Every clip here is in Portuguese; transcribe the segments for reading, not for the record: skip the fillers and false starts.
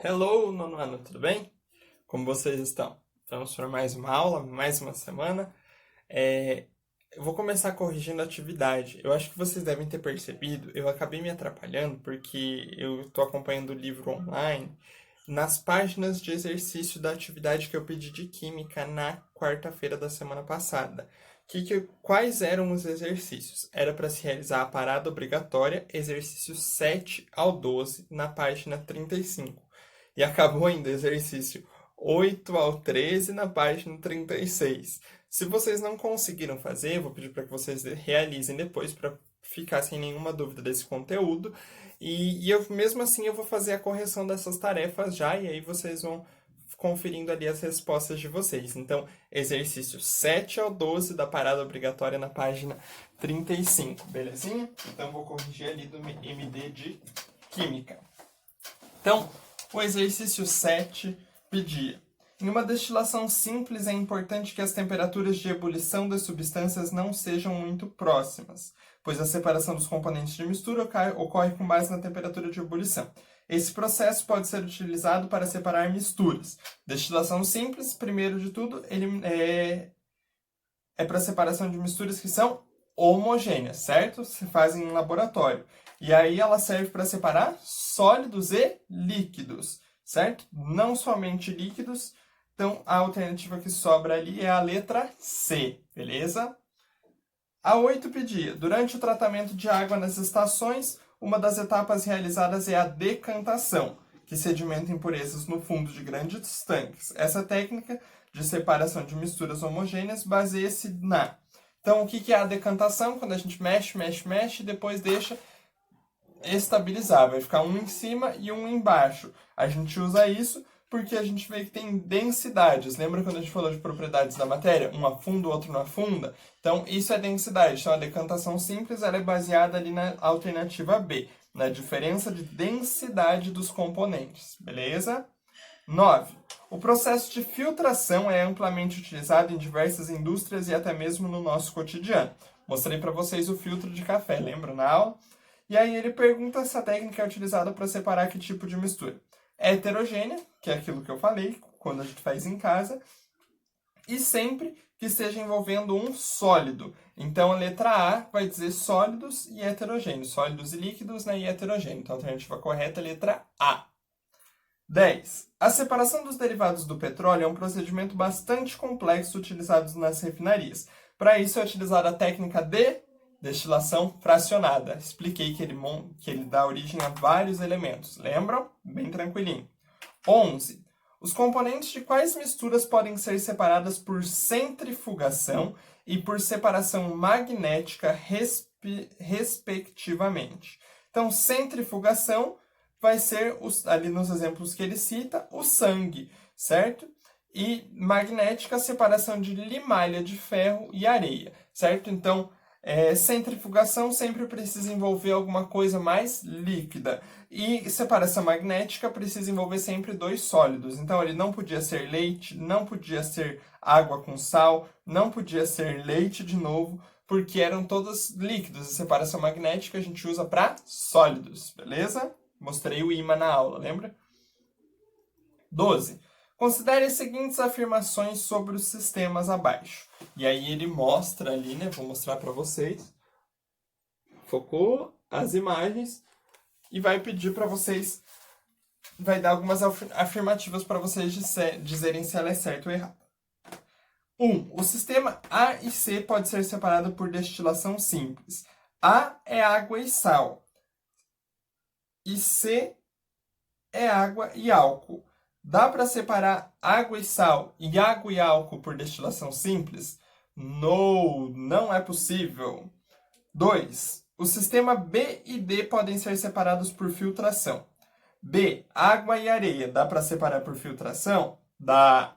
Hello, nono ano, tudo bem? Como vocês estão? Vamos para mais uma aula, mais uma semana. É, eu vou começar corrigindo a atividade. Eu acho que vocês devem ter percebido, eu acabei me atrapalhando porque eu estou acompanhando o livro online nas páginas de exercício da atividade que eu pedi de química na quarta-feira da semana passada. Quais eram os exercícios? Era para se realizar a parada obrigatória, exercício 7 ao 12, na página 35. E acabou ainda o exercício 8 ao 13 na página 36. Se vocês não conseguiram fazer, eu vou pedir para que vocês realizem depois para ficar sem nenhuma dúvida desse conteúdo. E eu mesmo assim eu vou fazer a correção dessas tarefas já, e aí vocês vão conferindo ali as respostas de vocês. Então, exercício 7 ao 12 da parada obrigatória na página 35, belezinha? Então, vou corrigir ali do MD de Química. Então, o exercício 7 pedia: em uma destilação simples, é importante que as temperaturas de ebulição das substâncias não sejam muito próximas, pois a separação dos componentes de mistura ocorre com base na temperatura de ebulição. Esse processo pode ser utilizado para separar misturas. Destilação simples, primeiro de tudo, ele é para separação de misturas que são homogêneas, certo? Se fazem em laboratório. E aí ela serve para separar sólidos e líquidos, certo? Não somente líquidos. Então, a alternativa que sobra ali é a letra C, beleza? A 8 pedia: durante o tratamento de água nas estações, uma das etapas realizadas é a decantação, que sedimenta impurezas no fundo de grandes tanques. Essa técnica de separação de misturas homogêneas baseia-se na... Então, o que é a decantação? Quando a gente mexe, mexe, mexe, e depois deixa estabilizar. Vai ficar um em cima e um embaixo. A gente usa isso porque a gente vê que tem densidades. Lembra quando a gente falou de propriedades da matéria? Um afunda, o outro não afunda? Então, isso é densidade. Então, a decantação simples ela é baseada ali na alternativa B, na diferença de densidade dos componentes. Beleza? 9. O processo de filtração é amplamente utilizado em diversas indústrias e até mesmo no nosso cotidiano. Mostrei para vocês o filtro de café, lembra na aula? E aí ele pergunta se a técnica é utilizada para separar que tipo de mistura. É heterogênea, que é aquilo que eu falei, quando a gente faz em casa, e sempre que esteja envolvendo um sólido. Então, a letra A vai dizer sólidos e heterogêneos. Sólidos e líquidos, né, e heterogêneo. Então, a alternativa correta é a letra A. 10. A separação dos derivados do petróleo é um procedimento bastante complexo utilizado nas refinarias. Para isso, é utilizada a técnica de destilação fracionada. Expliquei que ele dá origem a vários elementos. Lembram? Bem tranquilinho. 11. Os componentes de quais misturas podem ser separadas por centrifugação e por separação magnética, respectivamente? Então, centrifugação vai ser, ali nos exemplos que ele cita, o sangue, certo? E magnética, separação de limalha de ferro e areia, certo? Então, centrifugação sempre precisa envolver alguma coisa mais líquida. E separação magnética precisa envolver sempre dois sólidos. Então, ele não podia ser leite, não podia ser água com sal, não podia ser leite de novo, porque eram todos líquidos. A separação magnética a gente usa para sólidos, beleza? Mostrei o ímã na aula, lembra? 12. Considere as seguintes afirmações sobre os sistemas abaixo. E aí ele mostra ali, né? Vou mostrar para vocês. Focou as imagens e vai pedir para vocês, vai dar algumas afirmativas para vocês dizerem se ela é certa ou errada. 1. O sistema A e C pode ser separado por destilação simples. A é água e sal. E C é água e álcool. Dá para separar água e sal e água e álcool por destilação simples? Não é possível. 2. O sistema B e D podem ser separados por filtração. B, água e areia, dá para separar por filtração? Dá.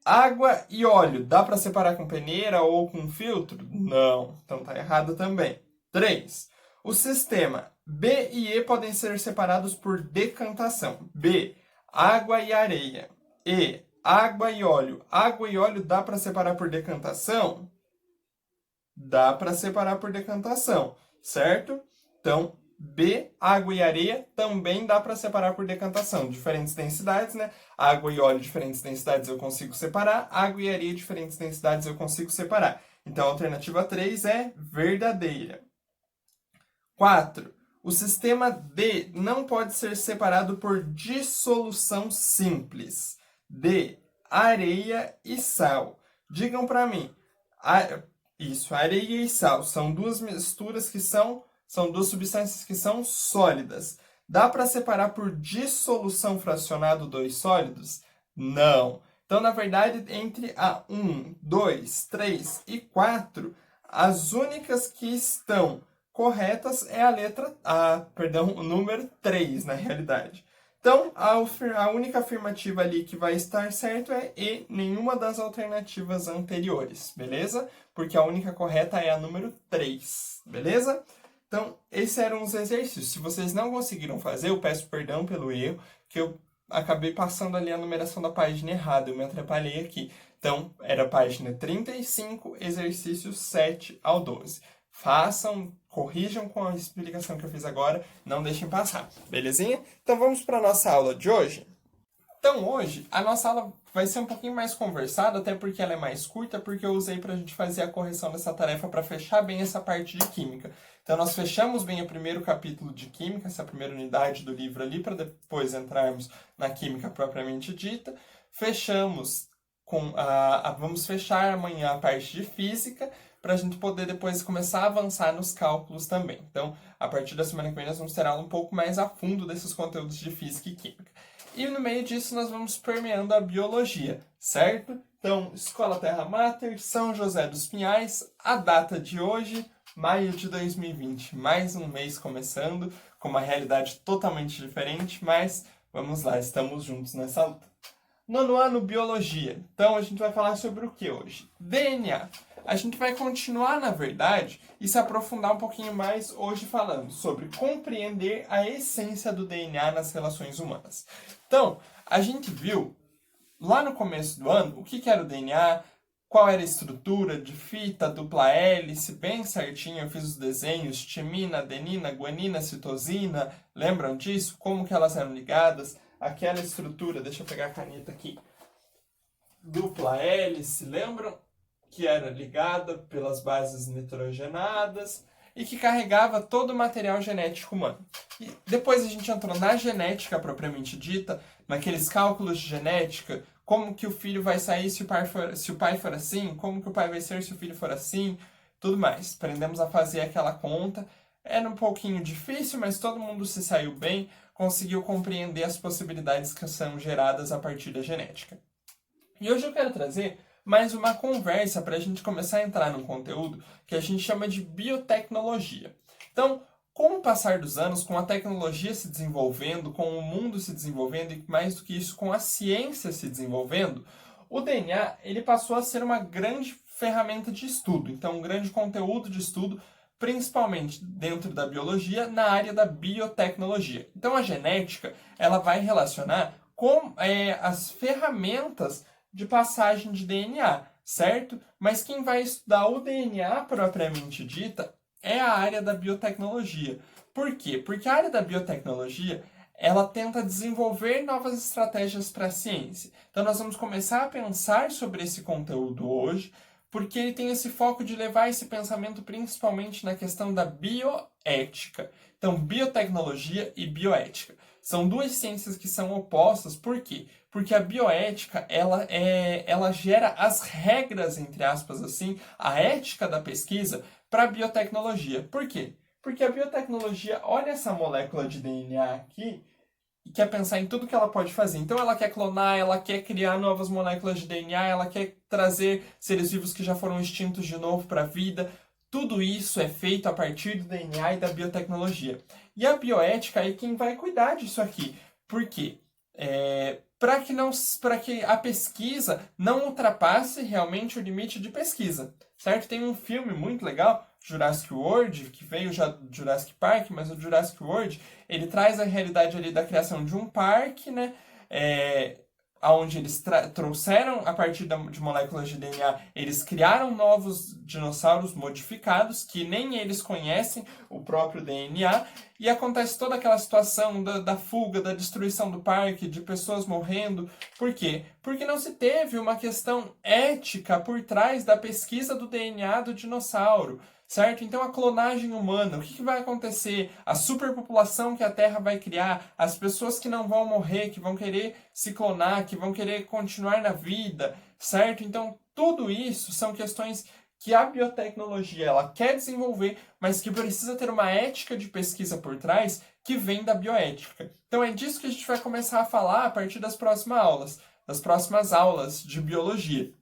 Água e óleo, dá para separar com peneira ou com filtro? Não, então tá errado também. 3. O sistema B e E podem ser separados por decantação. B, água e areia. E, água e óleo. Água e óleo dá para separar por decantação? Dá para separar por decantação, certo? Então, B, água e areia, também dá para separar por decantação. Diferentes densidades, né? Água e óleo, diferentes densidades, eu consigo separar. Água e areia, diferentes densidades, eu consigo separar. Então, a alternativa 3 é verdadeira. 4. O sistema D não pode ser separado por dissolução simples. D, areia e sal. Digam para mim. Isso, areia e sal são duas misturas que são duas substâncias que são sólidas. Dá para separar por dissolução fracionado dois sólidos? Não. Então, na verdade, entre a 1, 2, 3 e 4, as únicas que estão corretas é o número 3, na realidade. Então, a única afirmativa ali que vai estar certo é E, nenhuma das alternativas anteriores, beleza? Porque a única correta é a número 3, beleza? Então, esses eram os exercícios. Se vocês não conseguiram fazer, eu peço perdão pelo erro, que eu acabei passando ali a numeração da página errada, eu me atrapalhei aqui. Então, era a página 35, exercícios 7 ao 12. Façam, corrijam com a explicação que eu fiz agora, não deixem passar, belezinha? Então vamos para a nossa aula de hoje. Então hoje, a nossa aula vai ser um pouquinho mais conversada, até porque ela é mais curta, porque eu usei para a gente fazer a correção dessa tarefa para fechar bem essa parte de Química. Então nós fechamos bem o primeiro capítulo de Química, essa primeira unidade do livro ali, para depois entrarmos na Química propriamente dita. Fechamos vamos fechar amanhã a parte de Física, para a gente poder depois começar a avançar nos cálculos também. Então, a partir da semana que vem, nós vamos ter aula um pouco mais a fundo desses conteúdos de Física e Química. E no meio disso, nós vamos permeando a Biologia, certo? Então, Escola Terra Mater, São José dos Pinhais, a data de hoje, maio de 2020. Mais um mês começando, com uma realidade totalmente diferente, mas vamos lá, estamos juntos nessa luta. Nono ano, Biologia. Então, a gente vai falar sobre o que hoje? DNA. A gente vai continuar, na verdade, e se aprofundar um pouquinho mais hoje falando sobre compreender a essência do DNA nas relações humanas. Então, a gente viu lá no começo do ano o que era o DNA, qual era a estrutura de fita, dupla hélice, bem certinho, eu fiz os desenhos, timina, adenina, guanina, citosina, lembram disso? Como que elas eram ligadas? Aquela estrutura, deixa eu pegar a caneta aqui, dupla hélice, lembram? Que era ligada pelas bases nitrogenadas e que carregava todo o material genético humano. E depois a gente entrou na genética propriamente dita, naqueles cálculos de genética, como que o filho vai sair se o pai for assim, como que o pai vai ser se o filho for assim, tudo mais. Aprendemos a fazer aquela conta. Era um pouquinho difícil, mas todo mundo se saiu bem, conseguiu compreender as possibilidades que são geradas a partir da genética. E hoje eu quero trazer mais uma conversa para a gente começar a entrar num conteúdo que a gente chama de biotecnologia. Então, com o passar dos anos, com a tecnologia se desenvolvendo, com o mundo se desenvolvendo e mais do que isso, com a ciência se desenvolvendo, o DNA ele passou a ser uma grande ferramenta de estudo, então um grande conteúdo de estudo, principalmente dentro da biologia, na área da biotecnologia. Então a genética ela vai relacionar com as ferramentas de passagem de DNA, certo? Mas quem vai estudar o DNA propriamente dita é a área da biotecnologia. Por quê? Porque a área da biotecnologia ela tenta desenvolver novas estratégias para a ciência. Então nós vamos começar a pensar sobre esse conteúdo hoje, porque ele tem esse foco de levar esse pensamento principalmente na questão da bioética. Então, biotecnologia e bioética. São duas ciências que são opostas, por quê? Porque a bioética, ela gera as regras, entre aspas assim, a ética da pesquisa para a biotecnologia. Por quê? Porque a biotecnologia olha essa molécula de DNA aqui e quer pensar em tudo que ela pode fazer. Então ela quer clonar, ela quer criar novas moléculas de DNA, ela quer trazer seres vivos que já foram extintos de novo para a vida. Tudo isso é feito a partir do DNA e da biotecnologia. E a bioética é quem vai cuidar disso aqui. Por quê? Para que a pesquisa não ultrapasse realmente o limite de pesquisa, certo? Tem um filme muito legal, Jurassic World, que veio já do Jurassic Park, mas o Jurassic World, ele traz a realidade ali da criação de um parque, né? onde eles trouxeram, a partir de moléculas de DNA, eles criaram novos dinossauros modificados, que nem eles conhecem o próprio DNA, e acontece toda aquela situação da fuga, da destruição do parque, de pessoas morrendo. Por quê? Porque não se teve uma questão ética por trás da pesquisa do DNA do dinossauro. Certo? Então a clonagem humana, o que vai acontecer? A superpopulação que a Terra vai criar, as pessoas que não vão morrer, que vão querer se clonar, que vão querer continuar na vida, certo? Então tudo isso são questões que a biotecnologia ela quer desenvolver, mas que precisa ter uma ética de pesquisa por trás que vem da bioética. Então é disso que a gente vai começar a falar a partir das próximas aulas de biologia.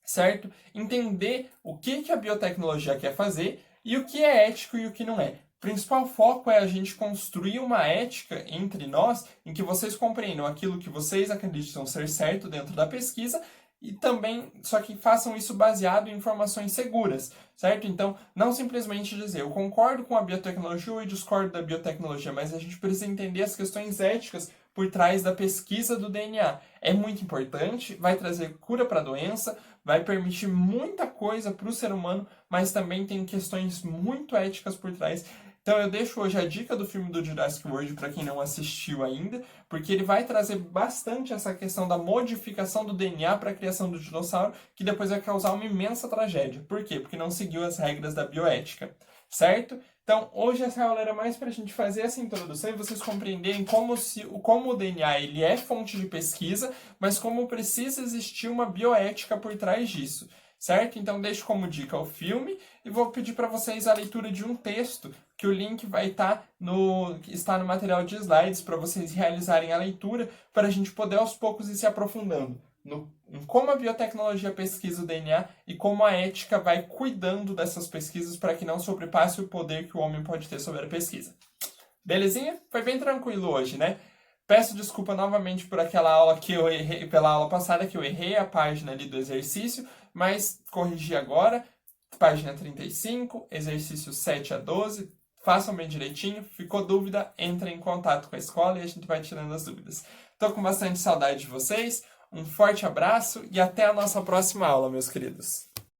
Certo? Entender o que a biotecnologia quer fazer e o que é ético e o que não é. O principal foco é a gente construir uma ética entre nós em que vocês compreendam aquilo que vocês acreditam ser certo dentro da pesquisa e também, só que façam isso baseado em informações seguras, certo? Então, não simplesmente dizer eu concordo com a biotecnologia ou eu discordo da biotecnologia, mas a gente precisa entender as questões éticas por trás da pesquisa do DNA. É muito importante, vai trazer cura para a doença, vai permitir muita coisa para o ser humano, mas também tem questões muito éticas por trás. Então eu deixo hoje a dica do filme do Jurassic World para quem não assistiu ainda, porque ele vai trazer bastante essa questão da modificação do DNA para a criação do dinossauro, que depois vai causar uma imensa tragédia. Por quê? Porque não seguiu as regras da bioética, certo? Então, hoje essa aula era mais para a gente fazer essa introdução e vocês compreenderem como o DNA ele é fonte de pesquisa, mas como precisa existir uma bioética por trás disso, certo? Então, deixo como dica o filme e vou pedir para vocês a leitura de um texto, que o link vai está no material de slides para vocês realizarem a leitura, para a gente poder aos poucos ir se aprofundando em como a biotecnologia pesquisa o DNA e como a ética vai cuidando dessas pesquisas para que não sobrepasse o poder que o homem pode ter sobre a pesquisa. Belezinha? Foi bem tranquilo hoje, né? Peço desculpa novamente por aquela aula que eu errei, pela aula passada que eu errei a página ali do exercício, mas corrigi agora. Página 35, exercício 7 a 12. Façam bem direitinho. Ficou dúvida? Entrem em contato com a escola e a gente vai tirando as dúvidas. Estou com bastante saudade de vocês. Um forte abraço e até a nossa próxima aula, meus queridos.